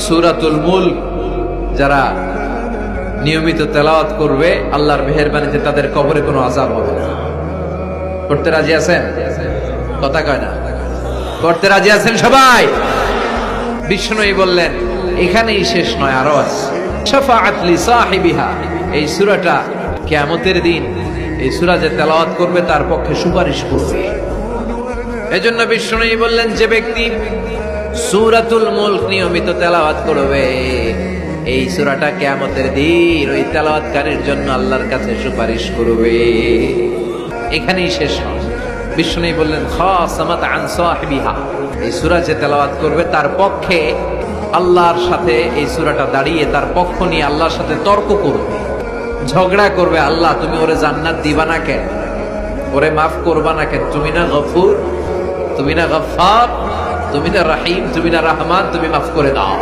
সূরাতুল মুলক যারা নিয়মিত তেলাওয়াত করবে আল্লাহর মেহেরবানিতে তাদের কবরে কোনো আযাব হবে না। করতে রাজি আছেন? কথা কয় না। করতে রাজি আছেন সবাই? বিষ্ণুই বললেন এখানেই শেষ নয়, আরো আছে। শাফাআত লি সাহিবিহা, এই সূরাটা কিয়ামতের দিন এই সূরা যে তেলাওয়াত করবে তার পক্ষে সুপারিশ করবে। এজন্য বিষ্ণুই বললেন যে ব্যক্তি সূরাতুল মুলক নিয়মিত তেলাওয়াত করবে এই সূরাটা কিয়ামতের দিন ওই তেলাওয়াতকারীর জন্য আল্লাহর কাছে সুপারিশ করবে। এখানেই শেষ নয়। বিষ্ণুই বললেন খাসামাত আন সাহিবিহা, এই সূরা যে তেলাওয়াত করবে তার পক্ষে আল্লাহর সাথে এই সূরাটা দাঁড়িয়ে তার পক্ষ নিয়ে আল্লাহর সাথে তর্ক করবে, ঝগড়া করবে। আল্লাহ তুমি ওরে জান্নাত দিবা না কেন, ওরে মাফ করবা না কেন? তুমি না গফুর, তুমি না গফফার, তুমি না রহিম, তুমি না রহমান, তুমি মাফ করে দাও।